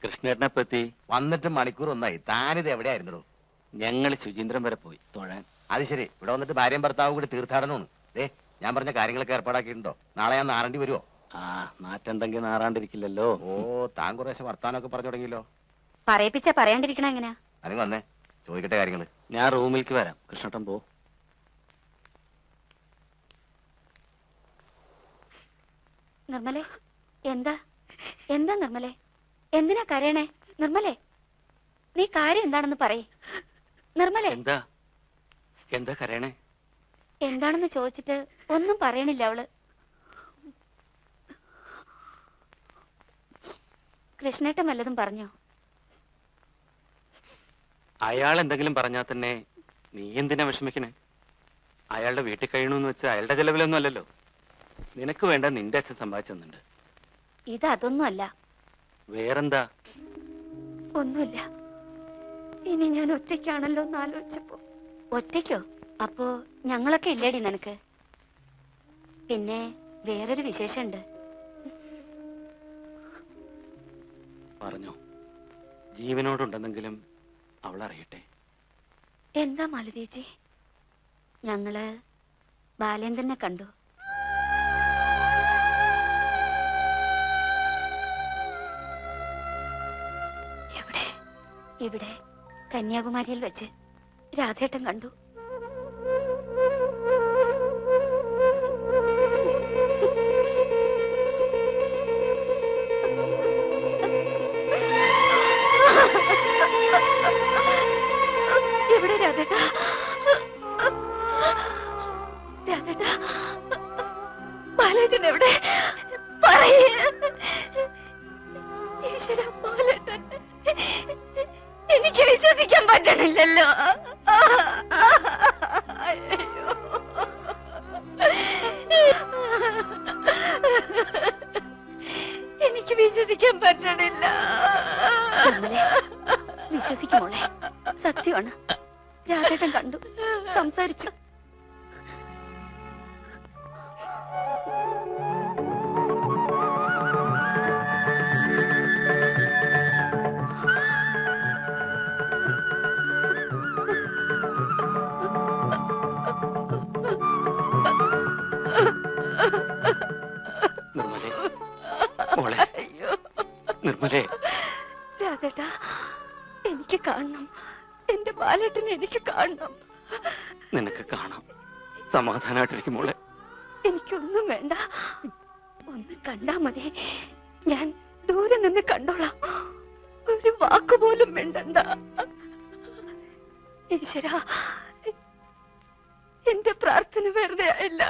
കൃഷ്ണേട്ടനെ പറ്റി വന്നിട്ട് മണിക്കൂർ ഒന്നായി. താനിത് എവിടെയായിരുന്നു? ഞങ്ങൾ ശുചീന്ദ്രം വരെ പോയി തൊഴാൻ. അത് ശരി. ഇവിടെ വന്നിട്ട് ഭാര്യയും ഭർത്താവും കൂടി തീർത്ഥാടനമാണ്. ഞാൻ പറഞ്ഞ കാര്യങ്ങളൊക്കെ ഏർപ്പാടാക്കിയിട്ടുണ്ടോ? നാളെ ഞാൻ നാറേണ്ടി വരുമോ? ആ നാറ്റുണ്ടെങ്കിൽ നാറാണ്ടിരിക്കില്ലല്ലോ. ഓ, താൻ കുറേശ്ശെ വർത്താനൊക്കെ പറഞ്ഞു തുടങ്ങിയല്ലോ. പറയിപ്പിച്ച പറയാണ്ടിരിക്കണ എങ്ങനെയാ? അതിന് വന്നേ, ചോദിക്കട്ടെ കാര്യങ്ങള്. ഞാൻ റൂമിലേക്ക് വരാം. കൃഷ്ണേട്ടൻ പോ. നിർമ്മലേ, എന്താ എന്താ നിർമ്മലേ? എന്തിനാ കരയണേ? നിർമ്മലേ, നീ കാര്യം എന്താണെന്ന് പറയ്. നിർമ്മലേ, എന്താ എന്താ കരയണേ? എന്താണെന്ന് ചോദിച്ചിട്ട് ഒന്നും പറയണില്ല അവള്. കൃഷ്ണേട്ടൻ വല്ലതും പറഞ്ഞോ? അയാൾ എന്തെങ്കിലും പറഞ്ഞാൽ തന്നെ നീ എന്തിനാ വിഷമിക്കണേ? അയാളുടെ വീട്ടിൽ കഴിയണമെന്ന് വെച്ചാൽ അയാളുടെ ചെലവിലൊന്നും അല്ലല്ലോ. നിനക്ക് വേണ്ട നിന്റെ അച്ഛൻ സമ്പാദിച്ചെന്നുണ്ട്. ഇത് അതൊന്നും അല്ല. വേറെന്താ? ഒന്നുമില്ല. ഇനി ഞാൻ ഒറ്റയ്ക്കാണല്ലോ എന്ന് ആലോചിച്ചപ്പോ. ഒറ്റയ്ക്കോ? അപ്പോ ഞങ്ങളൊക്കെ ഇല്ലേടി നിനക്ക്? പിന്നെ വേറൊരു വിശേഷമുണ്ട്. പറഞ്ഞോ. ജീവനോടുണ്ടെന്നെങ്കിലും അവൾ അറിയട്ടെ. എന്താ മാലതേച്ചി? ഞങ്ങള് ബാലേന്ദ്രനെ കണ്ടു. എവിടെ? ഇവിടെ കന്യാകുമാരിയിൽ വെച്ച് രാധേട്ടൻ കണ്ടു. എവിടെ രാധേട്ടാ? രാധേട്ടാ, ബാലേട്ടൻ എവിടെ? പറയേ. ഈശ്വര, ബാലേട്ടൻ. എനിക്ക് വിശ്വസിക്കാൻ പറ്റണില്ലല്ലോ. എനിക്ക് വിശ്വസിക്കാൻ പറ്റണില്ല. വിശ്വസിക്കുമോളെ, സത്യമാണ്. രാധേട്ടൻ കണ്ടു, സംസാരിച്ചു. നിർമ്മലേ, മോളെ, നിർമ്മലേ. രാധേട്ടാ, എനിക്ക് കാണണം. എന്റെ ബാലേട്ടനെ എനിക്ക് കാണണം. നിനക്ക് കാണാം. സമാധാനമായിട്ടിരിക്കും മോളെ. എനിക്കൊന്നും വേണ്ട. ഒന്ന് കണ്ടാ മതി. ഞാൻ ദൂരെ നിന്ന് കണ്ടോളാം. ഒരു വാക്കുപോലും വേണ്ടണ്ട. ഈശ്വരാ, എന്റെ പ്രാർത്ഥന വെറുതെ ആയില്ല.